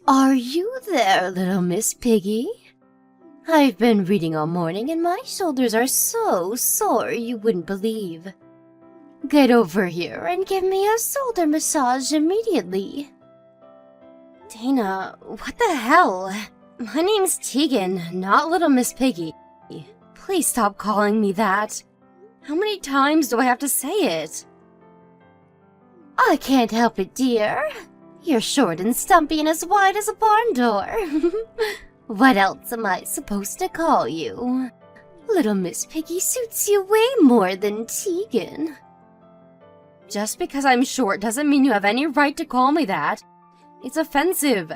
Are you there, little Miss Piggy? I've been reading all morning and my shoulders are so sore you wouldn't believe. Get over here and give me a shoulder massage immediately. Dana, what the hell? My name's Tegan, not little Miss Piggy. Please stop calling me that. How many times do I have to say it? I can't help it, dear. You're short and stumpy and as wide as a barn door. What else am I supposed to call you? Little Miss Piggy suits you way more than Tegan. Just because I'm short doesn't mean you have any right to call me that. It's offensive.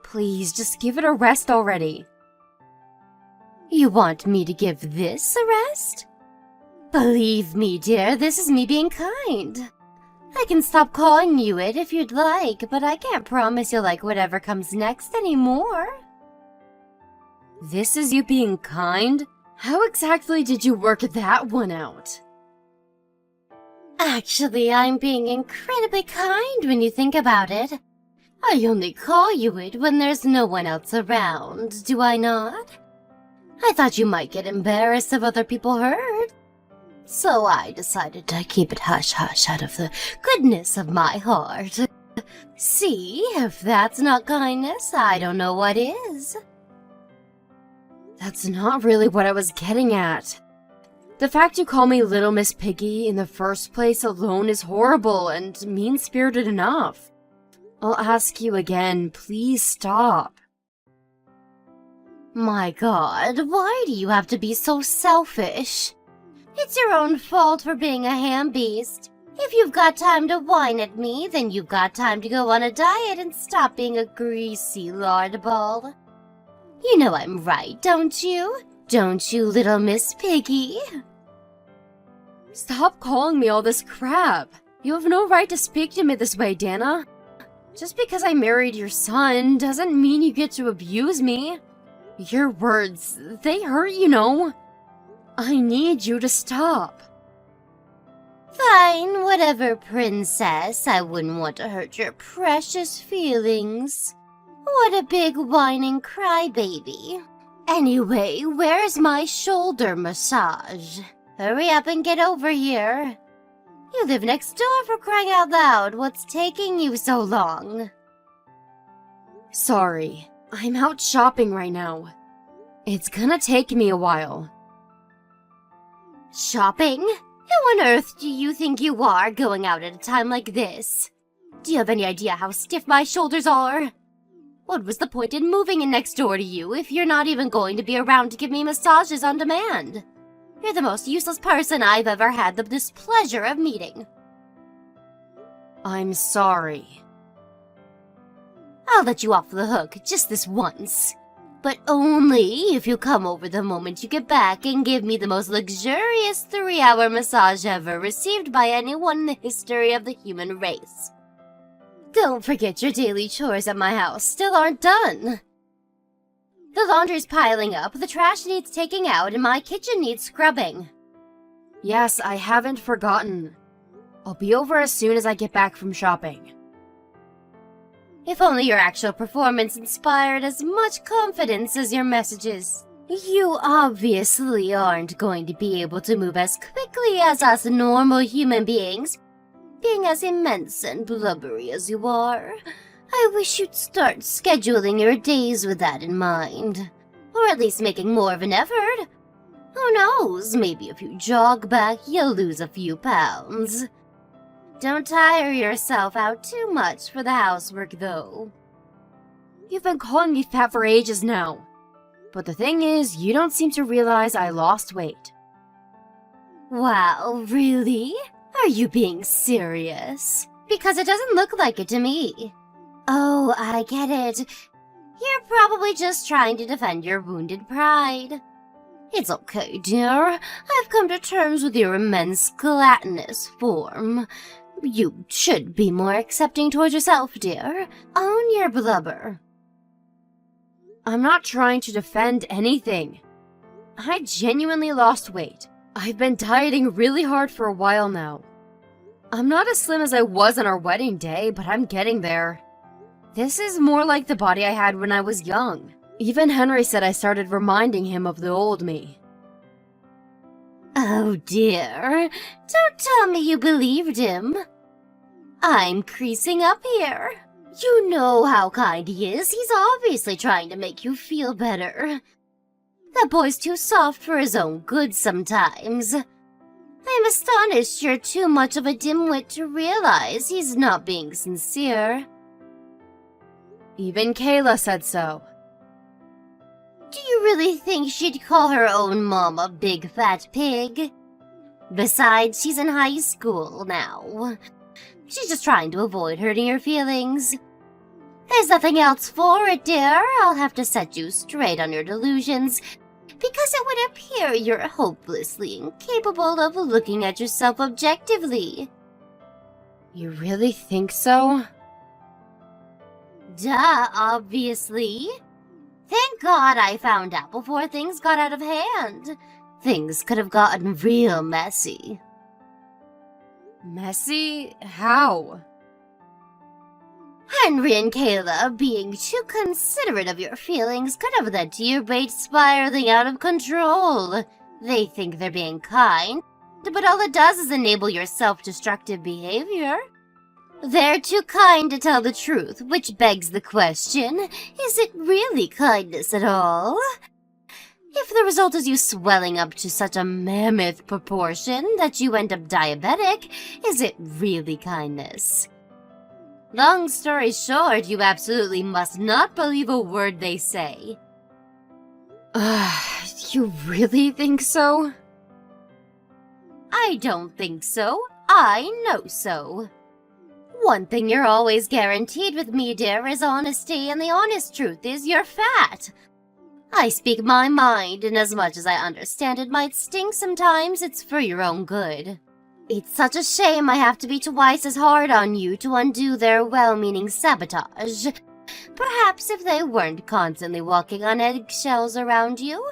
Please, just give it a rest already. You want me to give this a rest? Believe me, dear, this is me being kind. I can stop calling you it if you'd like, but I can't promise you'll like whatever comes next anymore. This is you being kind? How exactly did you work that one out? Actually, I'm being incredibly kind when you think about it. I only call you it when there's no one else around, do I not? I thought you might get embarrassed if other people heard. So I decided to keep it hush-hush out of the goodness of my heart. See, if that's not kindness, I don't know what is. That's not really what I was getting at. The fact you call me Little Miss Piggy in the first place alone is horrible and mean-spirited enough. I'll ask you again, please stop. My God, why do you have to be so selfish? It's your own fault for being a ham beast. If you've got time to whine at me, then you've got time to go on a diet and stop being a greasy lard ball. You know I'm right, don't you? Don't you, Little Miss Piggy? Stop calling me all this crap. You have no right to speak to me this way, Dana. Just because I married your son doesn't mean you get to abuse me. Your words, they hurt, you know. I need you to stop. Fine, whatever, princess. I wouldn't want to hurt your precious feelings. What a big whining crybaby. Anyway, where's my shoulder massage? Hurry up and get over here. You live next door, for crying out loud. What's taking you so long? Sorry, I'm out shopping right now. It's gonna take me a while. Shopping? Who on earth do you think you are going out at a time like this? Do you have any idea how stiff my shoulders are? What was the point in moving in next door to you if you're not even going to be around to give me massages on demand? You're the most useless person I've ever had the displeasure of meeting. I'm sorry. I'll let you off the hook just this once. But only if you come over the moment you get back and give me the most luxurious 3-hour massage ever received by anyone in the history of the human race. Don't forget your daily chores at my house still aren't done. The laundry's piling up, the trash needs taking out, and my kitchen needs scrubbing. Yes, I haven't forgotten. I'll be over as soon as I get back from shopping. If only your actual performance inspired as much confidence as your messages. You obviously aren't going to be able to move as quickly as us normal human beings, being as immense and blubbery as you are. I wish you'd start scheduling your days with that in mind. Or at least making more of an effort. Who knows, maybe if you jog back, you'll lose a few pounds. Don't tire yourself out too much for the housework, though. You've been calling me fat for ages now. But the thing is, you don't seem to realize I lost weight. Wow, really? Are you being serious? Because it doesn't look like it to me. Oh, I get it. You're probably just trying to defend your wounded pride. It's okay, dear. I've come to terms with your immense gelatinous form. You should be more accepting towards yourself, dear. Own your blubber. I'm not trying to defend anything. I genuinely lost weight. I've been dieting really hard for a while now. I'm not as slim as I was on our wedding day, but I'm getting there. This is more like the body I had when I was young. Even Henry said I started reminding him of the old me. Oh dear, don't tell me you believed him. I'm creasing up here. You know how kind he is. He's obviously trying to make you feel better. That boy's too soft for his own good sometimes. I'm astonished you're too much of a dimwit to realize he's not being sincere. Even Kayla said so. Do you really think she'd call her own mom a big fat pig? Besides, she's in high school now. She's just trying to avoid hurting your feelings. There's nothing else for it, dear. I'll have to set you straight on your delusions, because it would appear you're hopelessly incapable of looking at yourself objectively. You really think so? Duh, obviously. Thank God I found out before things got out of hand. Things could have gotten real messy. Messy? How? Henry and Kayla, being too considerate of your feelings, could have led to your rage spiraling out of control. They think they're being kind, but all it does is enable your self-destructive behavior. They're too kind to tell the truth, which begs the question, is it really kindness at all? If the result is you swelling up to such a mammoth proportion that you end up diabetic, is it really kindness? Long story short, you absolutely must not believe a word they say. You really think so? I don't think so. I know so. One thing you're always guaranteed with me, dear, is honesty, and the honest truth is you're fat. I speak my mind, and as much as I understand it might sting sometimes, it's for your own good. It's such a shame I have to be twice as hard on you to undo their well-meaning sabotage. Perhaps if they weren't constantly walking on eggshells around you,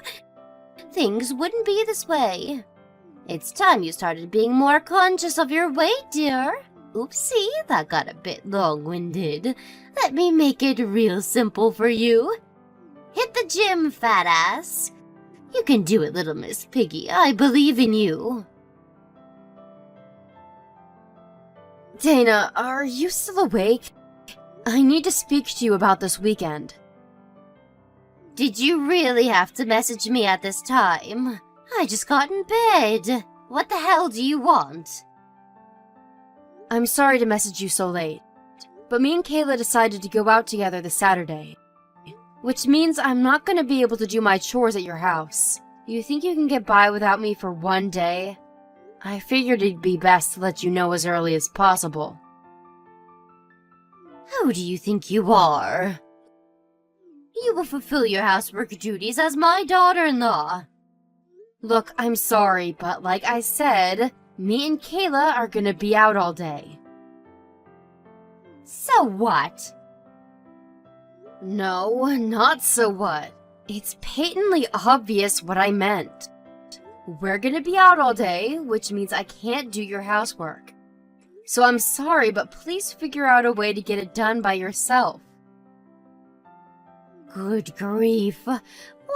things wouldn't be this way. It's time you started being more conscious of your weight, dear. Oopsie, that got a bit long-winded. Let me make it real simple for you. Hit the gym, fat ass. You can do it, little Miss Piggy. I believe in you. Dana, are you still awake? I need to speak to you about this weekend. Did you really have to message me at this time? I just got in bed. What the hell do you want? I'm sorry to message you so late, but me and Kayla decided to go out together this Saturday, which means I'm not going to be able to do my chores at your house. You think you can get by without me for one day? I figured it'd be best to let you know as early as possible. Who do you think you are? You will fulfill your housework duties as my daughter-in-law. Look, I'm sorry, but like I said, me and Kayla are gonna be out all day. So what? No, not so what. It's patently obvious what I meant. We're gonna be out all day, which means I can't do your housework. So I'm sorry, but please figure out a way to get it done by yourself. Good grief.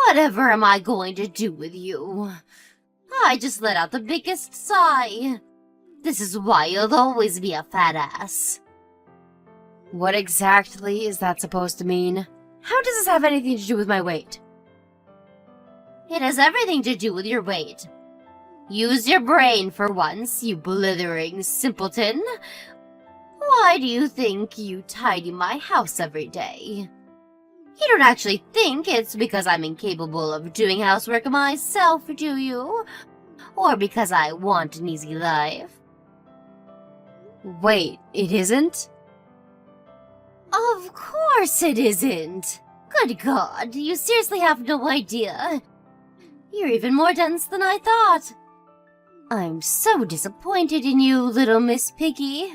Whatever am I going to do with you? I just let out the biggest sigh. This is why you'll always be a fat ass. What exactly is that supposed to mean? How does this have anything to do with my weight? It has everything to do with your weight. Use your brain for once, you blithering simpleton. Why do you think you tidy my house every day? You don't actually think it's because I'm incapable of doing housework myself, do you? Or because I want an easy life? Wait, it isn't? Of course it isn't. Good God, you seriously have no idea. You're even more dense than I thought. I'm so disappointed in you, little Miss Piggy.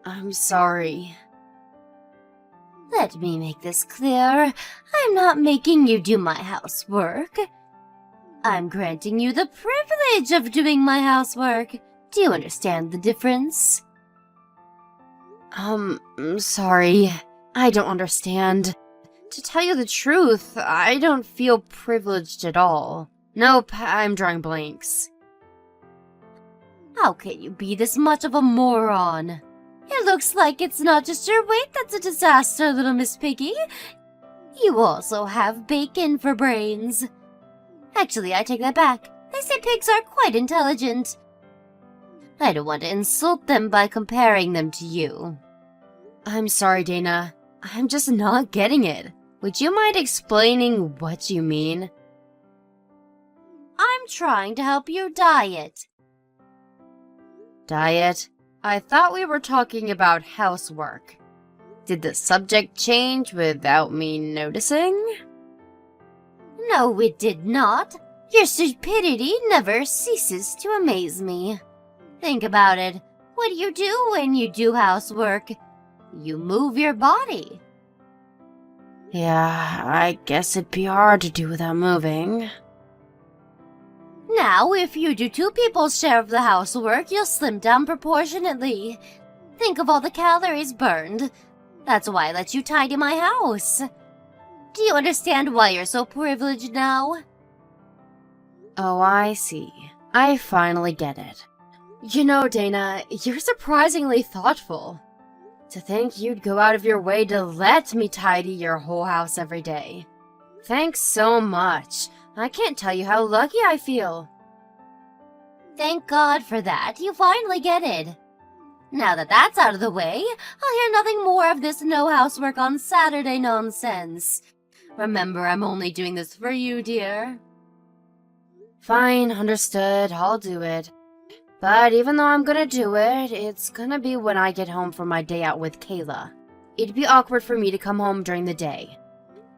I'm sorry. Let me make this clear. I'm not making you do my housework. I'm granting you the privilege of doing my housework. Do you understand the difference? Sorry. I don't understand. To tell you the truth, I don't feel privileged at all. Nope, I'm drawing blanks. How can you be this much of a moron? It looks like it's not just your weight that's a disaster, little Miss Piggy. You also have bacon for brains. Actually, I take that back. They say pigs are quite intelligent. I don't want to insult them by comparing them to you. I'm sorry, Dana. I'm just not getting it. Would you mind explaining what you mean? I'm trying to help you diet. Diet? I thought we were talking about housework. Did the subject change without me noticing? No, it did not. Your stupidity never ceases to amaze me. Think about it. What do you do when you do housework? You move your body. Yeah, I guess it'd be hard to do without moving. Now, if you do two people's share of the housework, you'll slim down proportionately. Think of all the calories burned. That's why I let you tidy my house. Do you understand why you're so privileged now? Oh, I see. I finally get it. You know, Dana, you're surprisingly thoughtful. To think you'd go out of your way to let me tidy your whole house every day. Thanks so much. I can't tell you how lucky I feel. Thank God for that. You finally get it. Now that that's out of the way, I'll hear nothing more of this no housework on Saturday nonsense. Remember, I'm only doing this for you, dear. Fine, understood. I'll do it. But even though I'm gonna do it, it's gonna be when I get home from my day out with Kayla. It'd be awkward for me to come home during the day.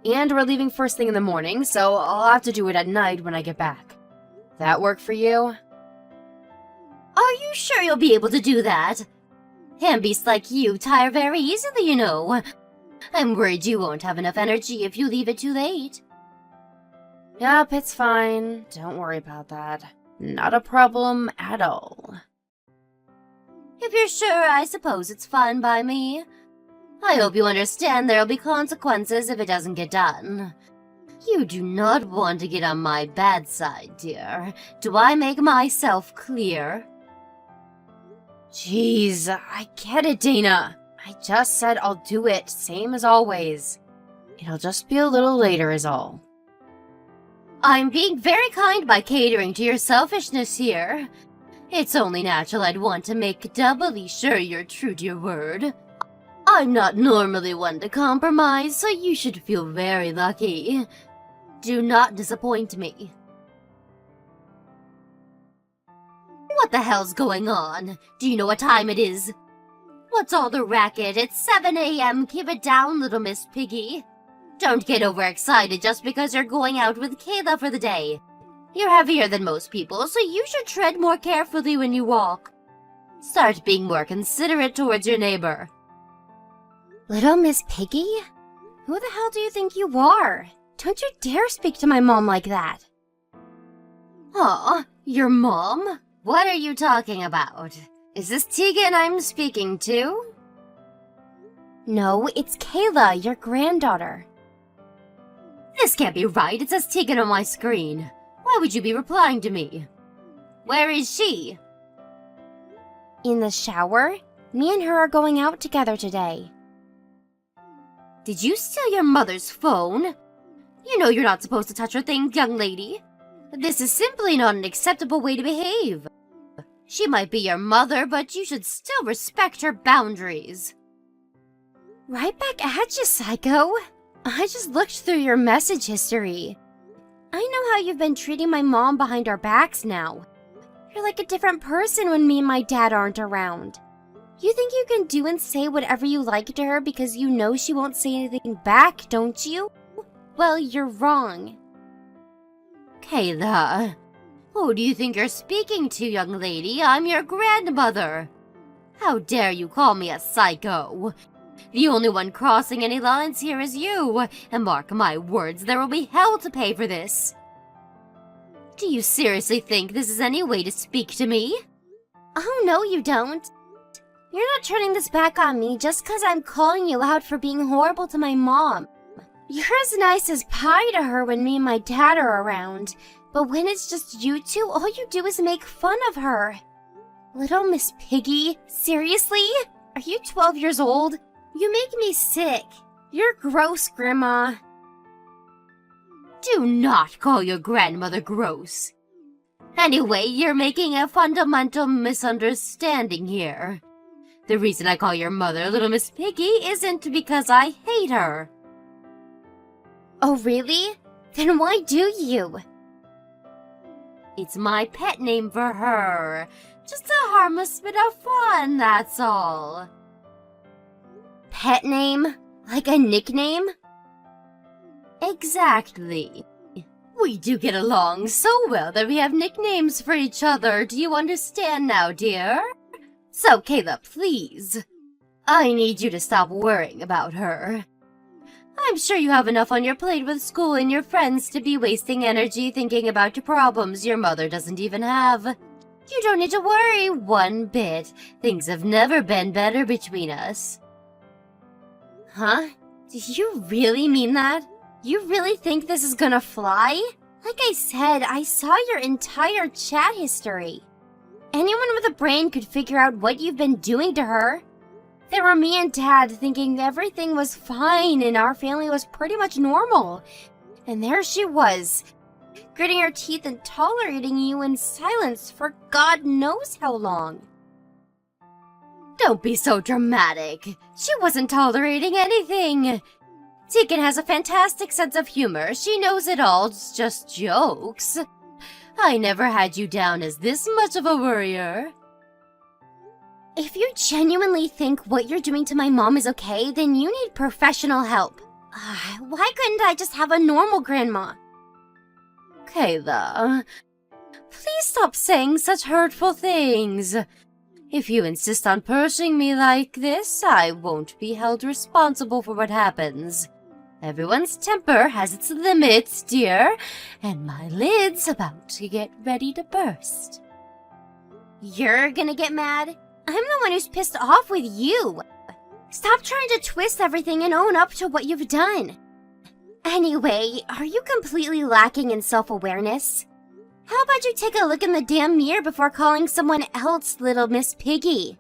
And we're leaving first thing in the morning, so I'll have to do it at night when I get back. That work for you? Are you sure you'll be able to do that? Handbeasts like you tire very easily, you know. I'm worried you won't have enough energy if you leave it too late. Yep, it's fine. Don't worry about that. Not a problem at all. If you're sure, I suppose it's fine by me. I hope you understand there'll be consequences if it doesn't get done. You do not want to get on my bad side, dear. Do I make myself clear? Jeez, I get it, Dana. I just said I'll do it, same as always. It'll just be a little later is all. I'm being very kind by catering to your selfishness here. It's only natural I'd want to make doubly sure you're true to your word. I'm not normally one to compromise, so you should feel very lucky. Do not disappoint me. What the hell's going on? Do you know what time it is? What's all the racket? It's 7 a.m. Keep it down, little Miss Piggy. Don't get overexcited just because you're going out with Kayla for the day. You're heavier than most people, so you should tread more carefully when you walk. Start being more considerate towards your neighbor. Little Miss Piggy? Who the hell do you think you are? Don't you dare speak to my mom like that. Aw, your mom? What are you talking about? Is this Tegan I'm speaking to? No, it's Kayla, your granddaughter. This can't be right. It says Tegan on my screen. Why would you be replying to me? Where is she? In the shower? Me and her are going out together today. Did you steal your mother's phone? You know you're not supposed to touch her things, young lady. This is simply not an acceptable way to behave. She might be your mother, but you should still respect her boundaries. Right back at you, psycho. I just looked through your message history. I know how you've been treating my mom behind our backs now. You're like a different person when me and my dad aren't around. You think you can do and say whatever you like to her because you know she won't say anything back, don't you? Well, you're wrong. Kayla, who do you think you're speaking to, young lady? I'm your grandmother. How dare you call me a psycho? The only one crossing any lines here is you, and mark my words, there will be hell to pay for this. Do you seriously think this is any way to speak to me? Oh, no, you don't. You're not turning this back on me just 'cause I'm calling you out for being horrible to my mom. You're as nice as pie to her when me and my dad are around, but when it's just you two, all you do is make fun of her. Little Miss Piggy? Seriously? Are you 12 years old? You make me sick. You're gross, Grandma. Do not call your grandmother gross. Anyway, you're making a fundamental misunderstanding here. The reason I call your mother Little Miss Piggy isn't because I hate her. Oh, really? Then why do you? It's my pet name for her. Just a harmless bit of fun, that's all. Pet name? Like a nickname? Exactly. We do get along so well that we have nicknames for each other. Do you understand now, dear? So, Kayla, please. I need you to stop worrying about her. I'm sure you have enough on your plate with school and your friends to be wasting energy thinking about your problems your mother doesn't even have. You don't need to worry one bit. Things have never been better between us. Huh? Do you really mean that? You really think this is gonna fly? Like I said, I saw your entire chat history. Anyone with a brain could figure out what you've been doing to her. There were me and Dad thinking everything was fine and our family was pretty much normal. And there she was, gritting her teeth and tolerating you in silence for God knows how long. Don't be so dramatic. She wasn't tolerating anything. Tegan has a fantastic sense of humor. She knows it all, it's just jokes. I never had you down as this much of a worrier. If you genuinely think what you're doing to my mom is okay, then you need professional help. Why couldn't I just have a normal grandma? Kayla, please stop saying such hurtful things. If you insist on pushing me like this, I won't be held responsible for what happens. Everyone's temper has its limits, dear, and my lid's about to get ready to burst. You're gonna get mad? I'm the one who's pissed off with you. Stop trying to twist everything and own up to what you've done. Anyway, are you completely lacking in self-awareness? How about you take a look in the damn mirror before calling someone else Little Miss Piggy?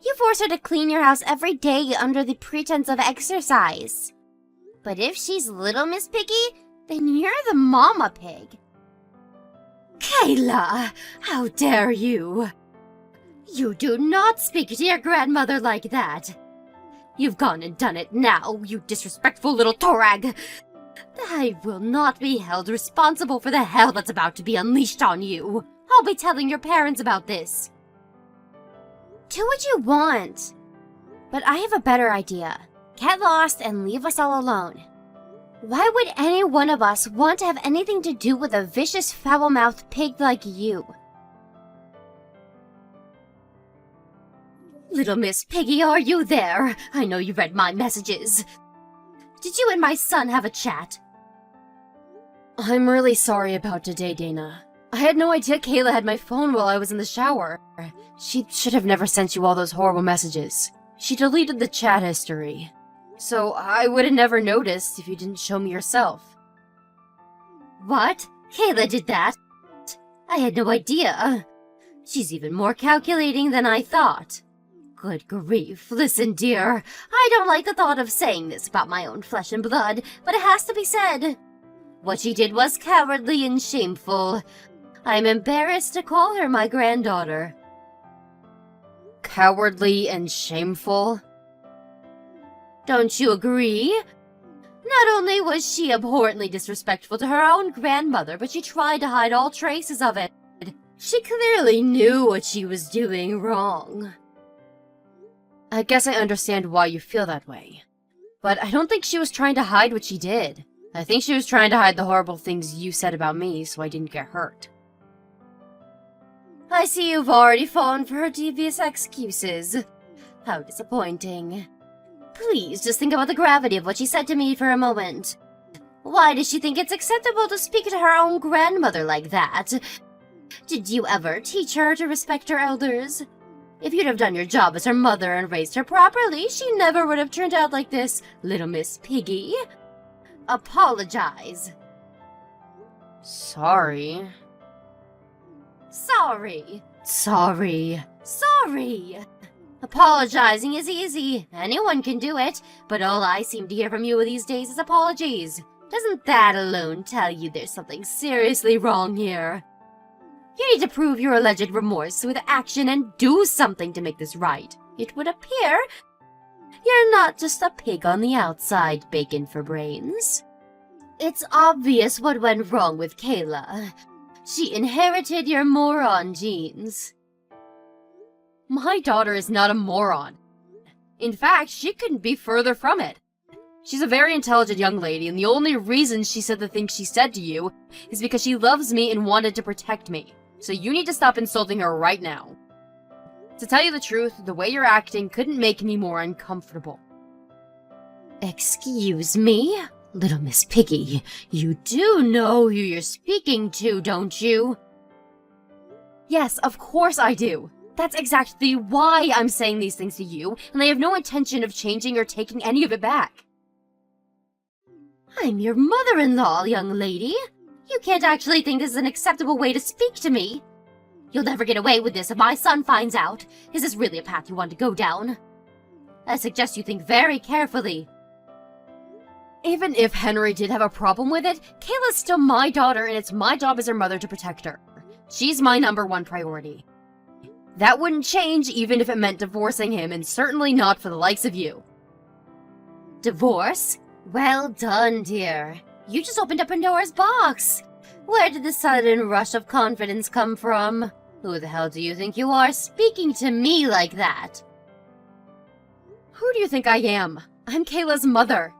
You force her to clean your house every day under the pretense of exercise. But if she's Little Miss Piggy, then you're the mama pig. Kayla, how dare you? You do not speak to your grandmother like that. You've gone and done it now, you disrespectful little torag. I will not be held responsible for the hell that's about to be unleashed on you. I'll be telling your parents about this. Do what you want. But I have a better idea. Get lost and leave us all alone. Why would any one of us want to have anything to do with a vicious, foul-mouthed pig like you? Little Miss Piggy, are you there? I know you read my messages. Did you and my son have a chat? I'm really sorry about today, Dana. I had no idea Kayla had my phone while I was in the shower. She should have never sent you all those horrible messages. She deleted the chat history. So I would have never noticed if you didn't show me yourself. What? Kayla did that? I had no idea. She's even more calculating than I thought. Good grief. Listen, dear. I don't like the thought of saying this about my own flesh and blood, but it has to be said. What she did was cowardly and shameful. I'm embarrassed to call her my granddaughter. Cowardly and shameful? Don't you agree? Not only was she abhorrently disrespectful to her own grandmother, but she tried to hide all traces of it. She clearly knew what she was doing wrong. I guess I understand why you feel that way. But I don't think she was trying to hide what she did. I think she was trying to hide the horrible things you said about me so I didn't get hurt. I see you've already fallen for her devious excuses. How disappointing. Please, just think about the gravity of what she said to me for a moment. Why does she think it's acceptable to speak to her own grandmother like that? Did you ever teach her to respect her elders? If you'd have done your job as her mother and raised her properly, she never would have turned out like this, little Miss Piggy. Apologize. Sorry. Sorry. Sorry. Sorry. Apologizing is easy. Anyone can do it, but all I seem to hear from you these days is apologies. Doesn't that alone tell you there's something seriously wrong here? You need to prove your alleged remorse with action and do something to make this right. It would appear you're not just a pig on the outside, bacon for brains. It's obvious what went wrong with Kayla. She inherited your moron genes. My daughter is not a moron. In fact, she couldn't be further from it. She's a very intelligent young lady, and the only reason she said the things she said to you is because she loves me and wanted to protect me. So you need to stop insulting her right now. To tell you the truth, the way you're acting couldn't make me more uncomfortable. Excuse me, little Miss Piggy. You do know who you're speaking to, don't you? Yes, of course I do. That's exactly why I'm saying these things to you, and I have no intention of changing or taking any of it back. I'm your mother-in-law, young lady. You can't actually think this is an acceptable way to speak to me. You'll never get away with this if my son finds out. Is this really a path you want to go down? I suggest you think very carefully. Even if Henry did have a problem with it, Kayla's still my daughter, and it's my job as her mother to protect her. She's my #1 priority. That wouldn't change even if it meant divorcing him, and certainly not for the likes of you. Divorce? Well done, dear. You just opened up Pandora's box. Where did the sudden rush of confidence come from? Who the hell do you think you are, speaking to me like that? Who do you think I am? I'm Kayla's mother.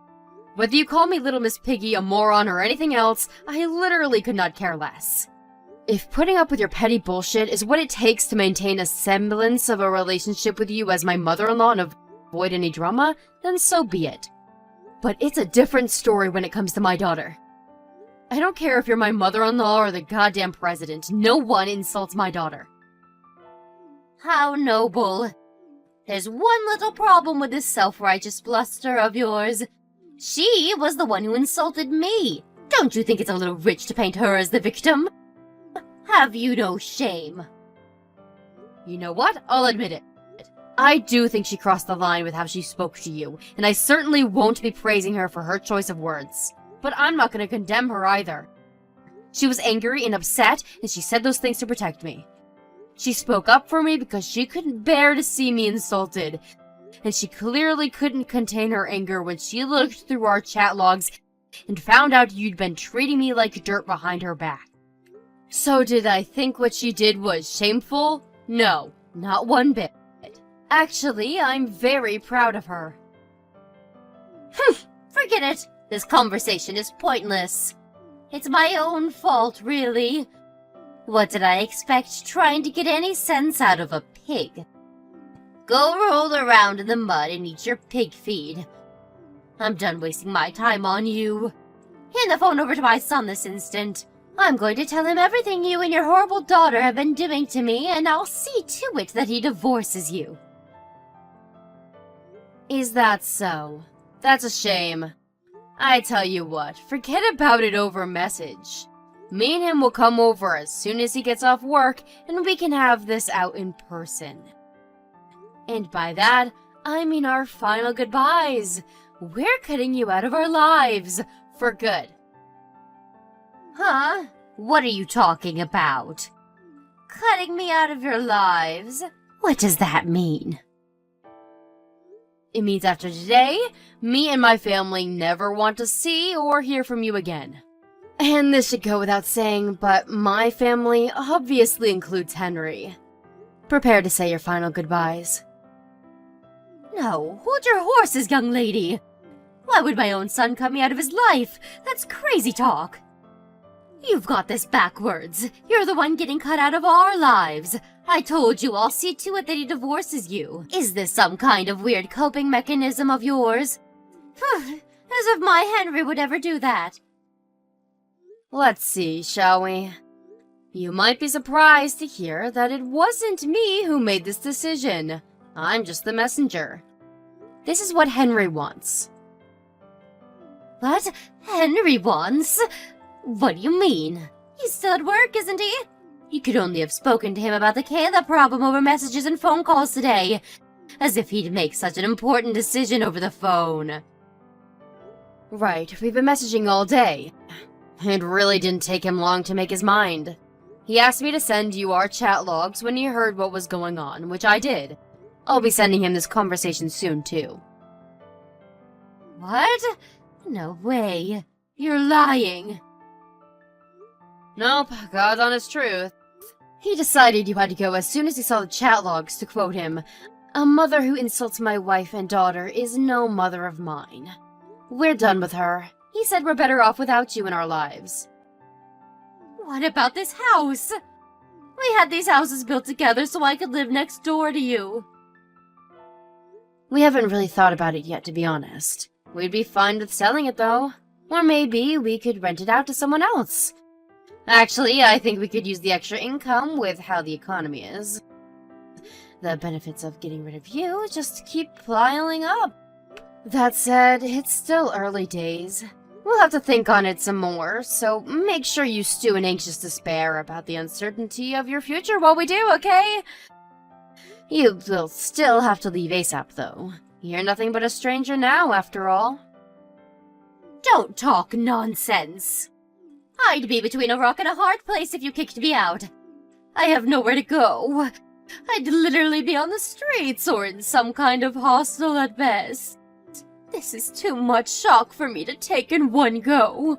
Whether you call me Little Miss Piggy, a moron, or anything else, I literally could not care less. If putting up with your petty bullshit is what it takes to maintain a semblance of a relationship with you as my mother-in-law and avoid any drama, then so be it. But it's a different story when it comes to my daughter. I don't care if you're my mother-in-law or the goddamn president. No one insults my daughter. How noble. There's one little problem with this self-righteous bluster of yours. She was the one who insulted me. Don't you think it's a little rich to paint her as the victim? Have you no shame? You know what? I'll admit it. I do think she crossed the line with how she spoke to you, and I certainly won't be praising her for her choice of words. But I'm not going to condemn her either. She was angry and upset, and she said those things to protect me. She spoke up for me because she couldn't bear to see me insulted, and she clearly couldn't contain her anger when she looked through our chat logs and found out you'd been treating me like dirt behind her back. So did I think what she did was shameful? No, not one bit. Actually, I'm very proud of her. Forget it. This conversation is pointless. It's my own fault, really. What did I expect trying to get any sense out of a pig? Go roll around in the mud and eat your pig feed. I'm done wasting my time on you. Hand the phone over to my son this instant. I'm going to tell him everything you and your horrible daughter have been doing to me, and I'll see to it that he divorces you. Is that so? That's a shame. I tell you what, forget about it over message. Me and him will come over as soon as he gets off work, and we can have this out in person. And by that, I mean our final goodbyes. We're cutting you out of our lives, for good. Huh? What are you talking about? Cutting me out of your lives? What does that mean? It means after today, me and my family never want to see or hear from you again. And this should go without saying, but my family obviously includes Henry. Prepare to say your final goodbyes. No, hold your horses, young lady. Why would my own son cut me out of his life? That's crazy talk. You've got this backwards. You're the one getting cut out of our lives. I told you I'll see to it that he divorces you. Is this some kind of weird coping mechanism of yours? As if my Henry would ever do that. Let's see, shall we? You might be surprised to hear that it wasn't me who made this decision. I'm just the messenger. This is what Henry wants. What? Henry wants? What do you mean? He's still at work, isn't he? You could only have spoken to him about the Kayla problem over messages and phone calls today. As if he'd make such an important decision over the phone. Right, we've been messaging all day. It really didn't take him long to make his mind. He asked me to send you our chat logs when he heard what was going on, which I did. I'll be sending him this conversation soon, too. What? No way. You're lying. Nope, God's honest truth. He decided you had to go as soon as he saw the chat logs, to quote him. A mother who insults my wife and daughter is no mother of mine. We're done with her. He said we're better off without you in our lives. What about this house? We had these houses built together so I could live next door to you. We haven't really thought about it yet, to be honest. We'd be fine with selling it, though. Or maybe we could rent it out to someone else. Actually, I think we could use the extra income with how the economy is. The benefits of getting rid of you just keep piling up. That said, it's still early days. We'll have to think on it some more, so make sure you stew in anxious despair about the uncertainty of your future while we do, okay? You will still have to leave ASAP, though. You're nothing but a stranger now, after all. Don't talk nonsense. I'd be between a rock and a hard place if you kicked me out. I have nowhere to go. I'd literally be on the streets or in some kind of hostel at best. This is too much shock for me to take in one go.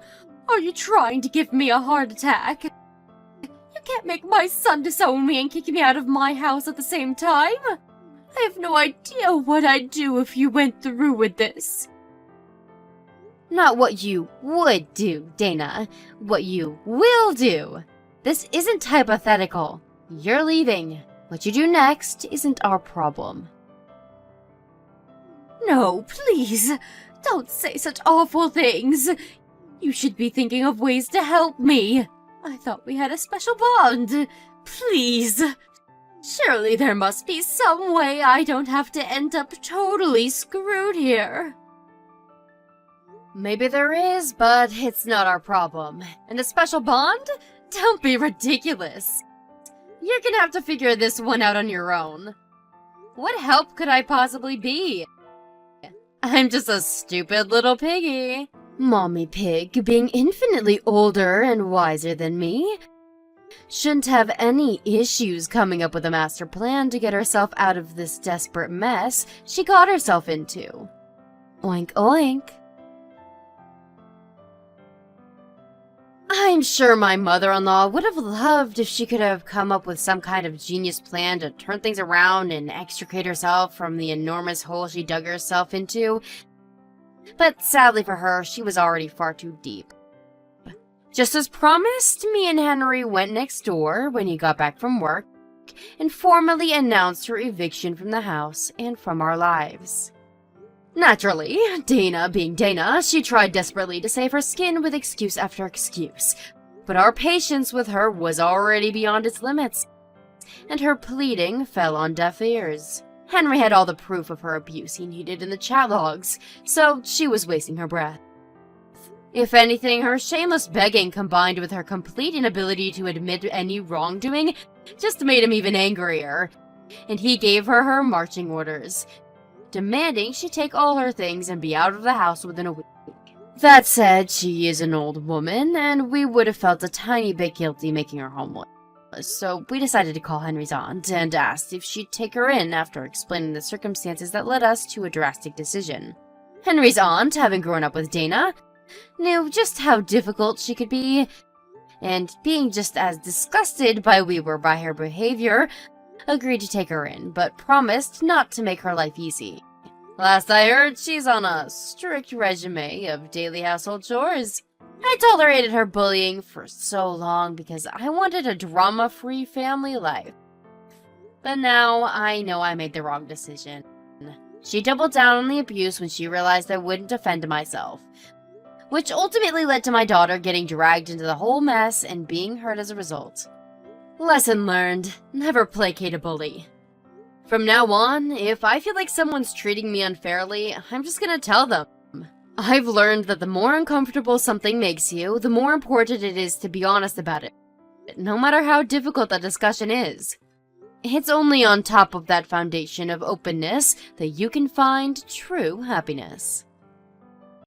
Are you trying to give me a heart attack? You can't make my son disown me and kick me out of my house at the same time. I have no idea what I'd do if you went through with this. Not what you would do, Dana. What you will do. This isn't hypothetical. You're leaving. What you do next isn't our problem. No, please. Don't say such awful things. You should be thinking of ways to help me. I thought we had a special bond. Please. Surely there must be some way I don't have to end up totally screwed here. Maybe there is, but it's not our problem. And a special bond? Don't be ridiculous. You're gonna have to figure this one out on your own. What help could I possibly be? I'm just a stupid little piggy. Mommy Pig, being infinitely older and wiser than me, shouldn't have any issues coming up with a master plan to get herself out of this desperate mess she got herself into. Oink oink. I'm sure my mother-in-law would have loved if she could have come up with some kind of genius plan to turn things around and extricate herself from the enormous hole she dug herself into. But sadly for her, she was already far too deep. Just as promised, me and Henry went next door when he got back from work and formally announced her eviction from the house and from our lives. Naturally, Dana being Dana, she tried desperately to save her skin with excuse after excuse. But our patience with her was already beyond its limits, and her pleading fell on deaf ears. Henry had all the proof of her abuse he needed in the chat logs, so she was wasting her breath. If anything, her shameless begging combined with her complete inability to admit any wrongdoing just made him even angrier, and he gave her her marching orders, demanding she take all her things and be out of the house within a week. That said, she is an old woman, and we would have felt a tiny bit guilty making her homeless, so we decided to call Henry's aunt and asked if she'd take her in after explaining the circumstances that led us to a drastic decision. Henry's aunt, having grown up with Dana, knew just how difficult she could be, and being just as disgusted by her behavior, agreed to take her in, but promised not to make her life easy. Last I heard, she's on a strict regimen of daily household chores. I tolerated her bullying for so long because I wanted a drama-free family life. But now I know I made the wrong decision. She doubled down on the abuse when she realized I wouldn't defend myself, which ultimately led to my daughter getting dragged into the whole mess and being hurt as a result. Lesson learned. Never placate a bully. From now on, if I feel like someone's treating me unfairly, I'm just gonna tell them. I've learned that the more uncomfortable something makes you, the more important it is to be honest about it, no matter how difficult that discussion is. It's only on top of that foundation of openness that you can find true happiness.